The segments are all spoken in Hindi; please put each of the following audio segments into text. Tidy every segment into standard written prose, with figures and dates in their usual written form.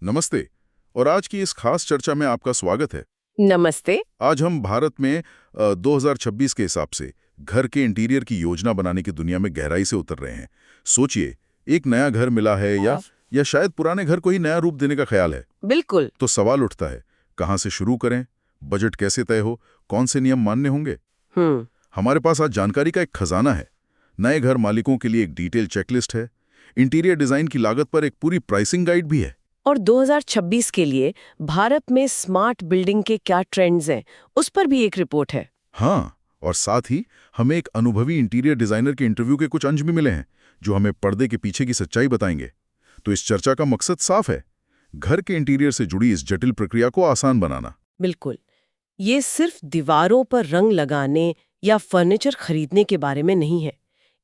नमस्ते। और आज की इस खास चर्चा में आपका स्वागत है। नमस्ते। आज हम भारत में 2026 के हिसाब से घर के इंटीरियर की योजना बनाने की दुनिया में गहराई से उतर रहे हैं। सोचिए, एक नया घर मिला है या शायद पुराने घर को ही नया रूप देने का ख्याल है। बिल्कुल। तो सवाल उठता है, कहाँ से शुरू करें, बजट कैसे तय हो, कौन से नियम मानने होंगे। हमारे पास आज जानकारी का एक खजाना है। नए घर मालिकों के लिए एक डिटेल चेकलिस्ट है, इंटीरियर डिजाइन की लागत पर एक पूरी प्राइसिंग गाइड भी है। और 2026 के लिए भारत में स्मार्ट बिल्डिंग के क्या ट्रेंड्स हैं, उस पर भी एक रिपोर्ट है। हाँ, और साथ ही हमें एक अनुभवी इंटीरियर डिजाइनर के इंटरव्यू के कुछ अंश भी मिले हैं, जो हमें पर्दे के पीछे की सच्चाई बताएंगे। तो इस चर्चा का मकसद साफ है, घर के इंटीरियर से जुड़ी इस जटिल प्रक्रिया को आसान बनाना। बिल्कुल। ये सिर्फ दीवारों पर रंग लगाने या फर्नीचर खरीदने के बारे में नहीं है।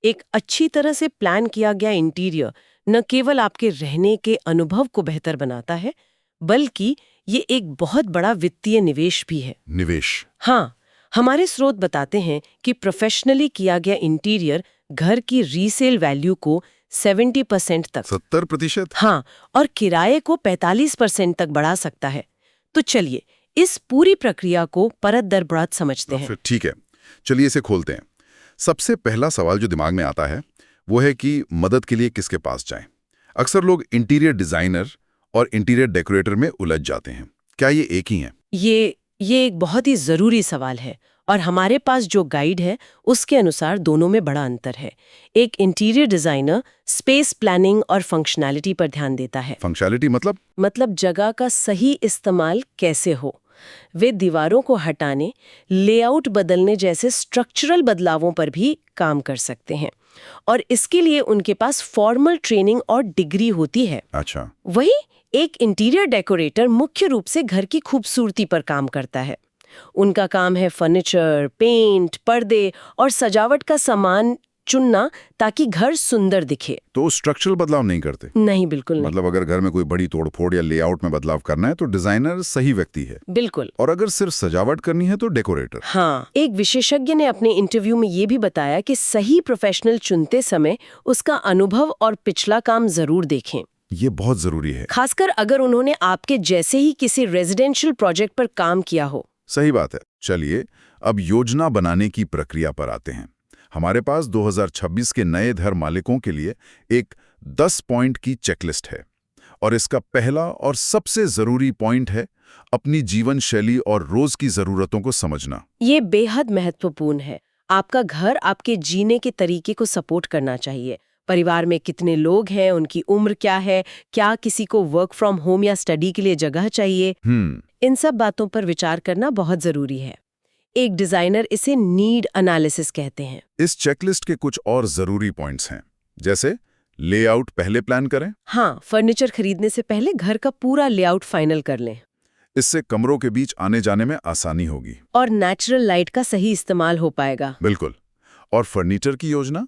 एक अच्छी तरह से प्लान किया गया इंटीरियर न केवल आपके रहने के अनुभव को बेहतर बनाता है, बल्कि ये एक बहुत बड़ा वित्तीय निवेश भी है। निवेश? हाँ, हमारे स्रोत बताते हैं कि प्रोफेशनली किया गया इंटीरियर घर की रीसेल वैल्यू को 70% तक 70%? हाँ, और किराए को 45% तक बढ़ा सकता है। तो चलिए इस पूरी प्रक्रिया को परत दर परत समझते हैं। फिर ठीक है, चलिए इसे खोलते हैं। सबसे पहला सवाल जो दिमाग में आता है वो है कि मदद के लिए किसके पास जाएं। अक्सर लोग इंटीरियर डिजाइनर और इंटीरियर डेकोरेटर में उलझ जाते हैं। क्या ये एक ही हैं? ये एक बहुत ही जरूरी सवाल है, और हमारे पास जो गाइड है उसके अनुसार दोनों में बड़ा अंतर है। एक इंटीरियर डिजाइनर स्पेस प्लानिंग और फंक्शनैलिटी पर ध्यान देता है। फंक्शनैलिटी मतलब जगह का सही इस्तेमाल कैसे हो। वे दीवारों को हटाने, लेआउट बदलने जैसे स्ट्रक्चरल बदलावों पर भी काम कर सकते हैं, और इसके लिए उनके पास फॉर्मल ट्रेनिंग और डिग्री होती है। अच्छा। वही एक इंटीरियर डेकोरेटर मुख्य रूप से घर की खूबसूरती पर काम करता है। उनका काम है फर्नीचर, पेंट, पर्दे और सजावट का सामान चुनना ताकि घर सुंदर दिखे। तो स्ट्रक्चरल बदलाव नहीं करते? नहीं, बिल्कुल नहीं। मतलब अगर घर में कोई बड़ी तोड़फोड़ या लेआउट में बदलाव करना है तो डिजाइनर सही व्यक्ति है। बिल्कुल। और अगर सिर्फ सजावट करनी है तो डेकोरेटर। हाँ, एक विशेषज्ञ ने अपने इंटरव्यू में ये भी बताया कि सही प्रोफेशनल चुनते समय उसका अनुभव और पिछला काम जरूर देखें। ये बहुत जरूरी है, खासकर अगर उन्होंने आपके जैसे ही किसी रेजिडेंशियल प्रोजेक्ट पर काम किया हो। सही बात है। चलिए अब योजना बनाने की प्रक्रिया पर आते हैं। हमारे पास 2026 के नए घर मालिकों के लिए एक 10 पॉइंट की चेकलिस्ट है, और इसका पहला और सबसे जरूरी पॉइंट है अपनी जीवन शैली और रोज की जरूरतों को समझना। ये बेहद महत्वपूर्ण है। आपका घर आपके जीने के तरीके को सपोर्ट करना चाहिए। परिवार में कितने लोग हैं, उनकी उम्र क्या है, क्या किसी को वर्क फ्रॉम होम या स्टडी के लिए जगह चाहिए, इन सब बातों पर विचार करना बहुत जरूरी है। एक डिजाइनर इसे नीड एनालिसिस कहते हैं। इस चेकलिस्ट के कुछ और जरूरी पॉइंट्स हैं, जैसे लेआउट पहले प्लान करें। हाँ, फर्नीचर खरीदने से पहले घर का पूरा लेआउट फाइनल कर लें। इससे कमरों के बीच आने जाने में आसानी होगी और नेचुरल लाइट का सही इस्तेमाल हो पाएगा। बिल्कुल। और फर्नीचर की योजना,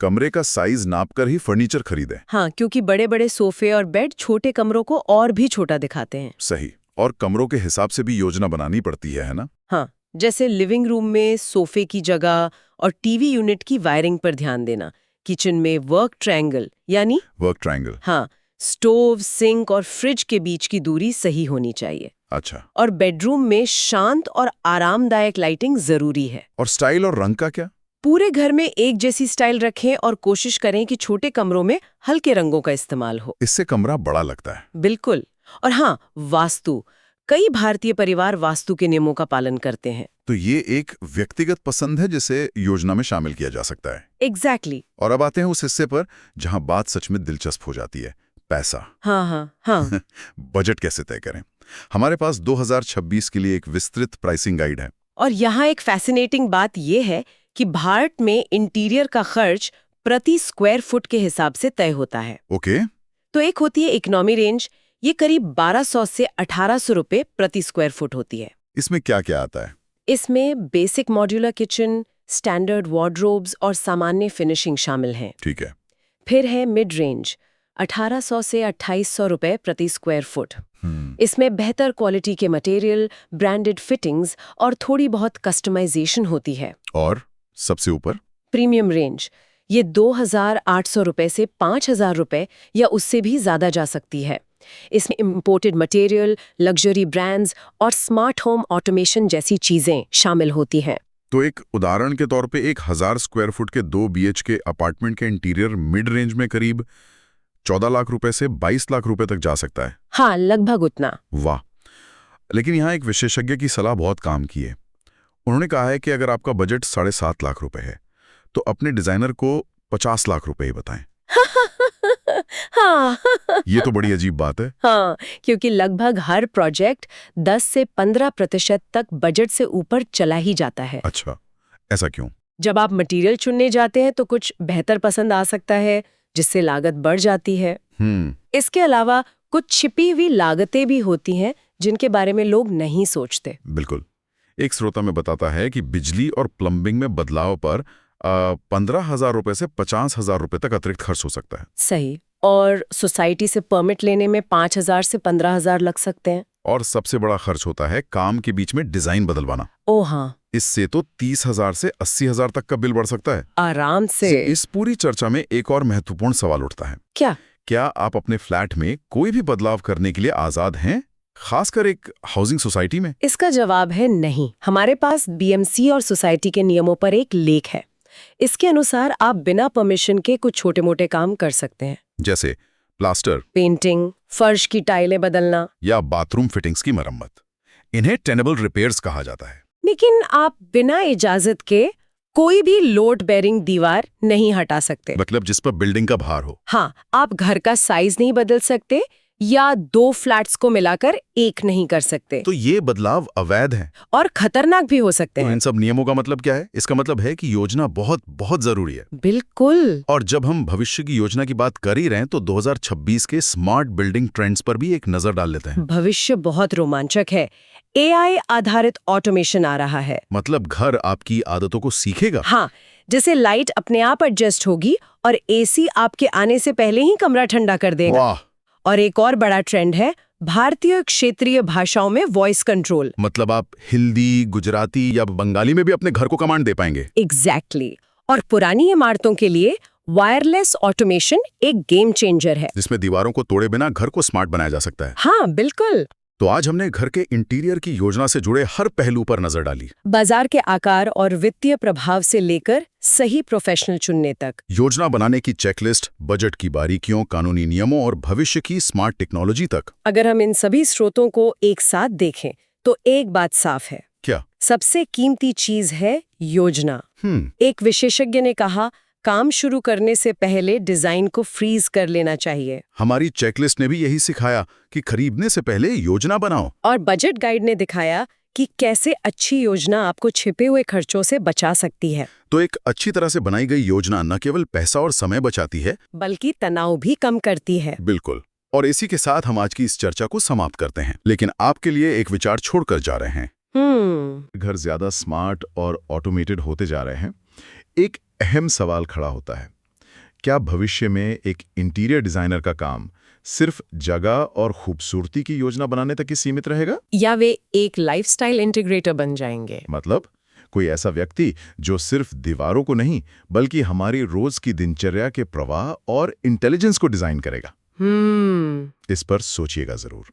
कमरे का साइज नापकर ही फर्नीचर खरीदें। हाँ, क्योंकि बड़े बड़े सोफे और बेड छोटे कमरों को और भी छोटा दिखाते हैं। सही। और कमरों के हिसाब से भी योजना बनानी पड़ती है ना? हाँ, जैसे लिविंग रूम में सोफे की जगह और टीवी यूनिट की वायरिंग पर ध्यान देना। किचन में वर्क ट्रायंगल हाँ, स्टोव, सिंक और फ्रिज के बीच की दूरी सही होनी चाहिए। अच्छा। और बेडरूम में शांत और आरामदायक लाइटिंग जरूरी है। और स्टाइल और रंग का क्या? पूरे घर में एक जैसी स्टाइल रखें और कोशिश करें कि छोटे कमरों में हल्के रंगों का इस्तेमाल हो। इससे कमरा बड़ा लगता है। बिल्कुल। और हाँ, वास्तु। कई भारतीय परिवार वास्तु के नियमों का पालन करते हैं। तो ये एक व्यक्तिगत पसंद है जिसे योजना में शामिल किया जा सकता है। एग्जैक्टली। और अब आते हैं उस हिस्से पर जहां बात सच में दिलचस्प हो जाती है, पैसा। हाँ। बजट कैसे तय करें? हमारे पास 2026 के लिए एक विस्तृत प्राइसिंग गाइड है। और यहाँ एक फैसिनेटिंग बात यह है कि भारत में इंटीरियर का खर्च प्रति स्क्वायर फुट के हिसाब से तय होता है। ओके। तो एक होती है इकोनॉमी रेंज, ये करीब 1200 से 1800 रुपए प्रति स्क्वायर फुट होती है। इसमें क्या क्या आता है? इसमें basic modular kitchen, standard wardrobes और सामान्य फिनिशिंग शामिल हैं। ठीक है। फिर है मिड रेंज, 1800 से 2800 रुपए प्रति स्क्वायर फुट। इसमें बेहतर क्वालिटी के मटेरियल, ब्रांडेड फिटिंग्स और थोड़ी बहुत कस्टमाइजेशन होती है। और सबसे ऊपर प्रीमियम रेंज, ये 2800 रुपए से 5000 रुपए या उससे भी ज्यादा जा सकती है। इसमें इम्पोर्टेड मटेरियल, लग्जरी ब्रांड्स और स्मार्ट होम ऑटोमेशन जैसी चीजें शामिल होती हैं। तो एक उदाहरण के तौर पे 1000 स्क्वायर फुट के 2 BHK अपार्टमेंट के इंटीरियर मिड रेंज में करीब 14 लाख रुपए से 22 लाख रुपए तक जा सकता है। हाँ, लगभग उतना। वाह। लेकिन यहाँ एक विशेषज्ञ की सलाह बहुत काम की है। उन्होंने कहा है कि अगर आपका बजट 7.5 लाख रुपए है तो अपने डिजाइनर को 50 लाख रुपए ही बताएं। हाँ। ये तो बड़ी अजीब बात है। हाँ, क्योंकि लगभग हर प्रोजेक्ट 10 से 15% तक बजट से ऊपर चला ही जाता है। अच्छा, ऐसा क्यों? जब आप मटेरियल चुनने जाते हैं तो कुछ बेहतर पसंद आ सकता है, जिससे लागत बढ़ जाती है। इसके अलावा कुछ छिपी हुई लागतें भी होती हैं जिनके बारे में लोग नहीं सोचते। बिल्कुल। एक श्रोता में बताता है कि बिजली और प्लम्बिंग में बदलाव पर 15,000 रुपए से 50,000 रुपए तक अतिरिक्त खर्च हो सकता है। सही। और सोसाइटी से परमिट लेने में 5,000 से 15,000 लग सकते हैं। और सबसे बड़ा खर्च होता है काम के बीच में डिजाइन बदलवाना। ओ हाँ, इससे तो 30,000 से 80,000 तक का बिल बढ़ सकता है। आराम से। इस पूरी चर्चा में एक और महत्वपूर्ण सवाल उठता है। क्या आप अपने फ्लैट में कोई भी बदलाव करने के लिए आजाद हैं, खासकर एक हाउसिंग सोसाइटी में? इसका जवाब है नहीं। हमारे पास BMC और सोसाइटी के नियमों पर एक लेख है। इसके अनुसार आप बिना परमिशन के कुछ छोटे मोटे काम कर सकते हैं, जैसे प्लास्टर, पेंटिंग, फर्श की टाइलें बदलना या बाथरूम फिटिंग्स की मरम्मत। इन्हें टेनेबल रिपेयर्स कहा जाता है। लेकिन आप बिना इजाजत के कोई भी लोड बेरिंग दीवार नहीं हटा सकते। मतलब जिस पर बिल्डिंग का भार हो। हाँ, आप घर का साइज नहीं बदल सकते या 2 फ्लैट्स को मिलाकर एक नहीं कर सकते। तो ये बदलाव अवैध है और खतरनाक भी हो सकते तो हैं। इन सब नियमों का मतलब क्या है? इसका मतलब है कि योजना बहुत बहुत जरूरी है। बिल्कुल। और जब हम भविष्य की योजना की बात कर ही रहे हैं तो 2026 के स्मार्ट बिल्डिंग ट्रेंड्स पर भी एक नजर डाल लेते हैं। भविष्य बहुत रोमांचक है। AI आधारित ऑटोमेशन आ रहा है। मतलब घर आपकी आदतों को सीखेगा। हाँ, जैसे लाइट अपने आप एडजस्ट होगी और AC आपके आने से पहले ही कमरा ठंडा कर देगा। वाह। और एक और बड़ा ट्रेंड है भारतीय क्षेत्रीय भाषाओं में वॉइस कंट्रोल। मतलब आप हिंदी, गुजराती या बंगाली में भी अपने घर को कमांड दे पाएंगे। एग्जैक्टली। और पुरानी इमारतों के लिए वायरलेस ऑटोमेशन एक गेम चेंजर है, जिसमें दीवारों को तोड़े बिना घर को स्मार्ट बनाया जा सकता है। हाँ बिल्कुल। तो आज हमने घर के इंटीरियर की योजना से जुड़े हर पहलू पर नजर डाली। बाजार के आकार और वित्तीय प्रभाव से लेकर सही प्रोफेशनल चुनने तक। योजना बनाने की चेकलिस्ट, बजट की बारीकियों, कानूनी नियमों और भविष्य की स्मार्ट टेक्नोलॉजी तक। अगर हम इन सभी स्रोतों को एक साथ देखें तो एक बात साफ है। क्या? सबसे कीमती चीज है योजना। एक विशेषज्ञ ने कहा, काम शुरू करने से पहले डिजाइन को फ्रीज कर लेना चाहिए। हमारी चेकलिस्ट ने भी यही सिखाया कि खरीदने से पहले योजना बनाओ। और बजट गाइड ने दिखाया कि कैसे अच्छी योजना आपको छिपे हुए खर्चों से बचा सकती है। तो एक अच्छी तरह से बनाई गई योजना न केवल पैसा और समय बचाती है, बल्कि तनाव भी कम करती है। बिल्कुल। और इसी के साथ हम आज की इस चर्चा को समाप्त करते हैं, लेकिन आपके लिए एक विचार छोड़कर जा रहे हैं। घर ज्यादा स्मार्ट और ऑटोमेटेड होते जा रहे हैं। एक अहम सवाल खड़ा होता है, क्या भविष्य में एक इंटीरियर डिजाइनर का काम सिर्फ जगह और खूबसूरती की योजना बनाने तक ही सीमित रहेगा, या वे एक लाइफस्टाइल इंटीग्रेटर बन जाएंगे? मतलब कोई ऐसा व्यक्ति जो सिर्फ दीवारों को नहीं बल्कि हमारी रोज की दिनचर्या के प्रवाह और इंटेलिजेंस को डिजाइन करेगा। इस पर सोचिएगा जरूर।